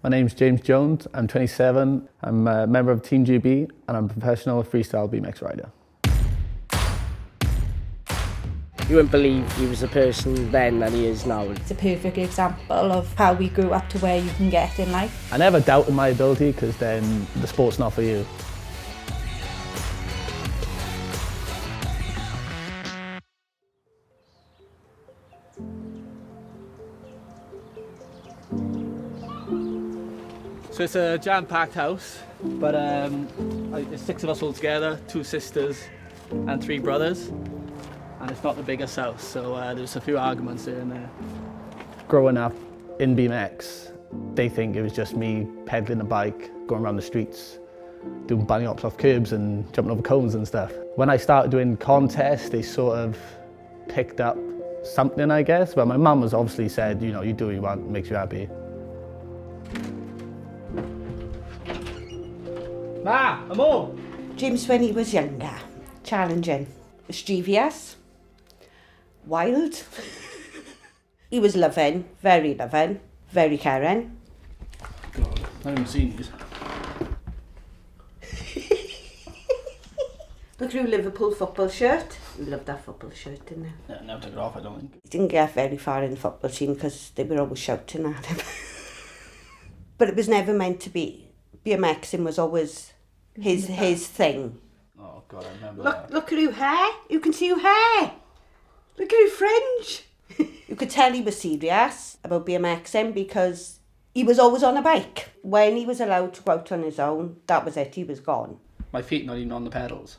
My name's James Jones, I'm 27, I'm a member of Team GB and I'm a professional freestyle BMX rider. You wouldn't believe he was the person then that he is now. It's a perfect example of how we grew up to where you can get in life. I never doubted my ability because then the sport's not for you. So it's a jam-packed house, but there's 6 of us all together, 2 sisters and 3 brothers. And it's not the biggest house, so there's a few arguments here and there. Growing up in BMX, they think it was just me pedaling a bike, going around the streets, doing bunny hops off curbs and jumping over cones and stuff. When I started doing contests, they sort of picked up something, I guess, but my mum was obviously said, you know, you do what you want, it makes you happy. Ma, I'm home. James, when he was younger, challenging, mischievous, wild. He was loving, very caring. God, I haven't seen these. Look at your Liverpool football shirt. You loved that football shirt, didn't you? Yeah, never took it off, I don't think. He didn't get very far in the football team because they were always shouting at him. But it was never meant to be. BMXing was always his thing. Oh God, I remember that. Look at your hair. You can see your hair. Look at your fringe. You could tell he was serious about BMXing because he was always on a bike. When he was allowed to go out on his own, that was it, he was gone. My feet not even on the pedals.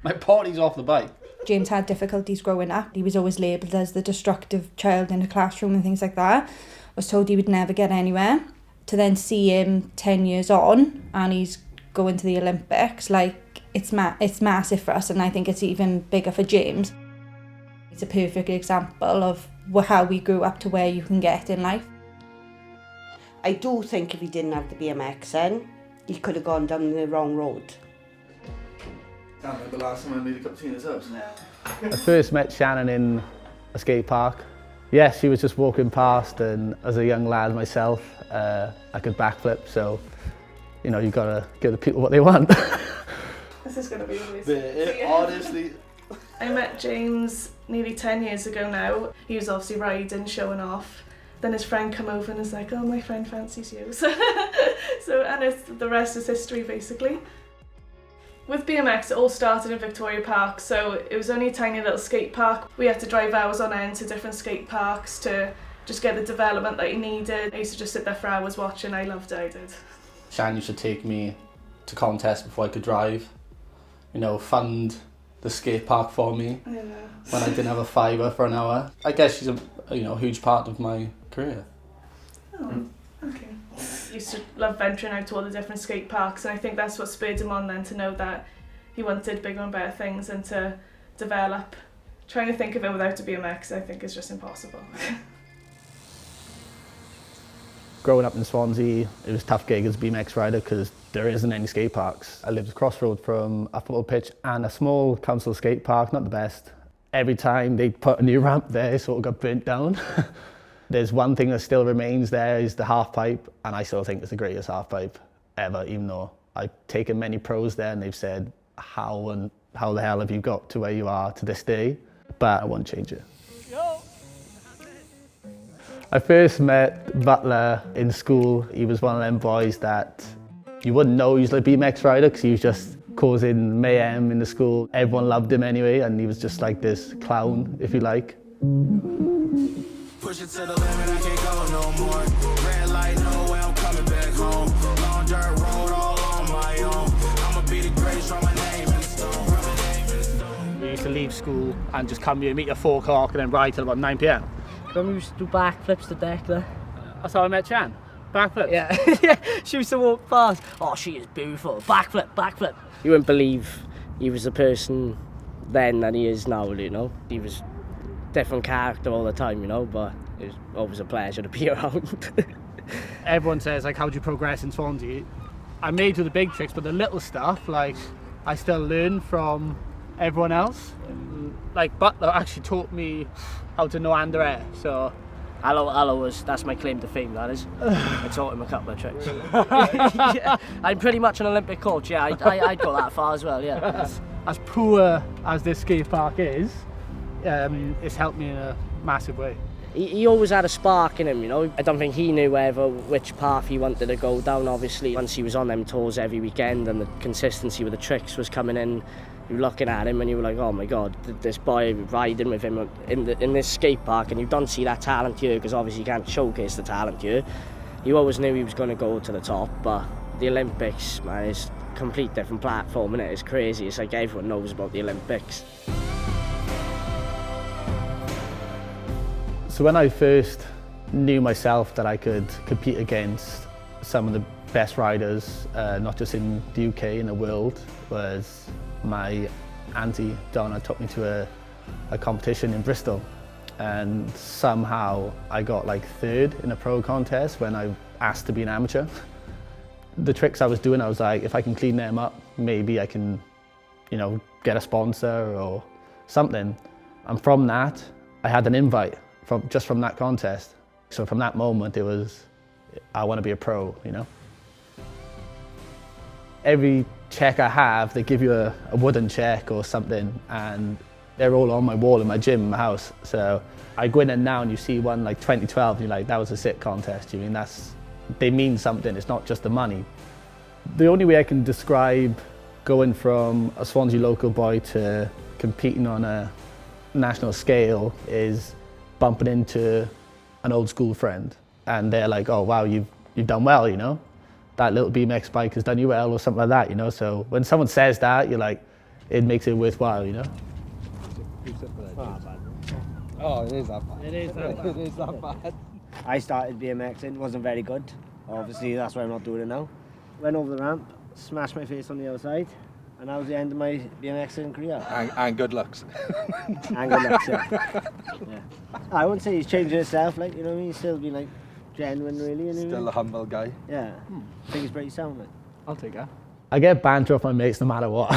My body's off the bike. James had difficulties growing up. He was always labelled as the destructive child in the classroom and things like that. I was told he would never get anywhere. To then see him 10 years on and he's going to the Olympics, like it's massive for us, and I think it's even bigger for James. It's a perfect example of how we grew up to where you can get in life. I do think if he didn't have the BMXing, he could have gone down the wrong road. Can't remember the last time I made a cup of tea in his house. No. I first met Shannon in a skate park. Yes, she was just walking past, and as a young lad myself, I could backflip, so you know, you gotta give the people what they want. This is gonna be amazing. Honestly. I met James nearly 10 years ago now. He was obviously riding, showing off. Then his friend come over and was like, oh, my friend fancies you. And the rest is history, basically. With BMX, it all started in Victoria Park, so it was only a tiny little skate park. We had to drive hours on end to different skate parks to just get the development that you needed. I used to just sit there for hours watching. I loved it, I did. Shan used to take me to contests before I could drive, you know, fund the skate park for me when I didn't have a fiver for an hour. I guess she's a huge part of my career. Oh, okay. Used to love venturing out to all the different skate parks, and I think that's what spurred him on then to know that he wanted bigger and better things and to develop. Trying to think of it without a BMX, I think, is just impossible. Growing up in Swansea, it was a tough gig as a BMX rider because there isn't any skate parks. I lived across the road from a football pitch and a small council skate park, not the best. Every time they put a new ramp there, it sort of got burnt down. There's one thing that still remains there is the half pipe, and I still think it's the greatest half pipe ever, even though I've taken many pros there and they've said, how the hell have you got to where you are to this day? But I won't change it. I first met Butler in school. He was one of them boys that you wouldn't know he was like a BMX rider because he was just causing mayhem in the school. Everyone loved him anyway, and he was just like this clown, if you like. Push it to the limit, I can't go no more. Red light, no way, I'm coming back home. Long dirt road, all on my own. I'ma be the greatest, write my name in the stone. We used to leave school and just come here, meet at 4 o'clock and then ride till about 9 p.m. Remember we used to do backflips to deck there? That's how I met Chan. Backflip. Yeah, yeah. She used to walk past. Oh, she is beautiful. Backflip. You wouldn't believe he was the person then that he is now, you know. He was different character all the time, you know, but it was always a pleasure to be around. Everyone says, like, how do you progress in Swansea? I may do the big tricks, but the little stuff, like, I still learn from everyone else. Like, Butler actually taught me how to no-hander air, so That's my claim to fame, that is. I taught him a couple of tricks. Yeah, I'm pretty much an Olympic coach, yeah, I'd go that far as well, yeah. As poor as this skate park is, it's helped me in a massive way. He always had a spark in him, you know. I don't think he knew ever which path he wanted to go down, obviously. Once he was on them tours every weekend and the consistency with the tricks was coming in, you were looking at him and you were like, oh my God, this boy riding with him in this skate park, and you don't see that talent here because obviously you can't showcase the talent here. You always knew he was going to go to the top, but the Olympics, man, is a complete different platform, and it's crazy. It's like everyone knows about the Olympics. So when I first knew myself that I could compete against some of the best riders, not just in the UK, in the world, was my auntie Donna took me to a competition in Bristol, and somehow I got like third in a pro contest when I asked to be an amateur. The tricks I was doing, I was like, if I can clean them up, maybe I can, you know, get a sponsor or something. And from that, I had an invite just from that contest. So from that moment, it was, I want to be a pro, you know. Every check I have, they give you a wooden check or something, and they're all on my wall in my gym, in my house. So I go in there now and you see one like 2012, and you're like, that was a sick contest. You mean they mean something, it's not just the money. The only way I can describe going from a Swansea local boy to competing on a national scale is bumping into an old school friend, and they're like, oh wow, you've done well, you know, that little BMX bike has done you well, or something like that, you know. So when someone says that, you're like, it makes it worthwhile, you know. Oh, it is that bad. It is that bad. It is that bad. I started BMXing, wasn't very good. Obviously, that's why I'm not doing it now. Went over the ramp, smashed my face on the other side, and that was the end of my BMXing career. And good looks. And good luck, yeah. I wouldn't say he's changing himself, like, you know what I mean? He's still being like genuine, really. You know? Still a humble guy. Yeah. I think he's pretty sound, like. I'll take that. I get banter off my mates no matter what.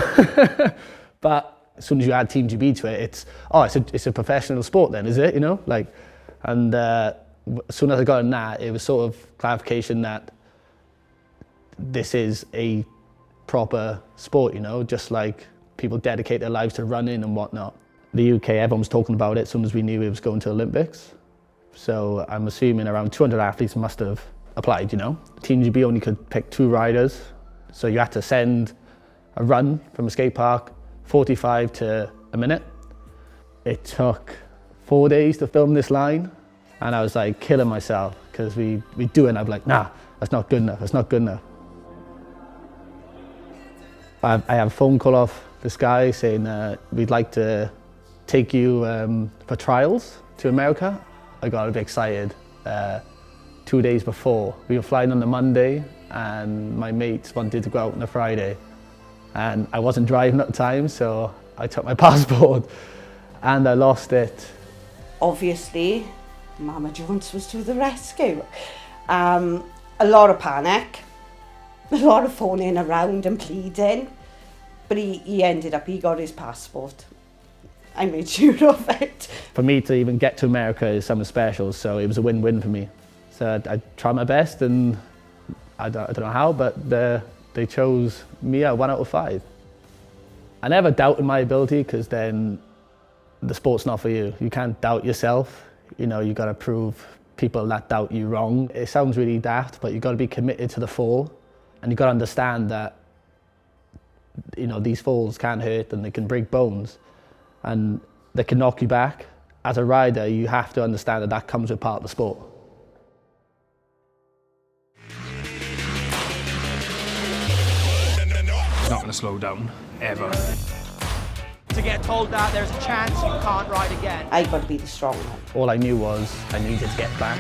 But as soon as you add Team GB to it, it's a professional sport then, is it? You know, like, and as soon as I got in that, it was sort of clarification that this is a proper sport, you know, just like people dedicate their lives to running and whatnot. The UK, everyone was talking about it as soon as we knew it was going to Olympics. So I'm assuming around 200 athletes must have applied, you know. Team GB only could pick 2 riders, so you had to send a run from a skate park, 45 to a minute. It took 4 days to film this line, and I was like killing myself because we do it and I'm like, nah, that's not good enough, that's not good enough. I have a phone call off this guy saying we'd like to take you for trials to America. I got a bit excited 2 days before. We were flying on the Monday and my mates wanted to go out on the Friday. And I wasn't driving at the time, so I took my passport and I lost it. Obviously, Mama Jones was to the rescue. A lot of panic, a lot of phoning around and pleading, but he ended up, he got his passport. I made sure of it. For me to even get to America is something special, so it was a win-win for me. So I tried my best, and I don't know how, but they chose me at 1 out of 5. I never doubted my ability, because then the sport's not for you. You can't doubt yourself. You know, you got to prove people that doubt you wrong. It sounds really daft, but you got to be committed to the fall, and you got to understand that, you know, these falls can hurt and they can break bones, and they can knock you back. As a rider, you have to understand that that comes with part of the sport. Not going to slow down, ever. To get told that there's a chance you can't ride again. I got to be the strong one. All I knew was I needed to get back.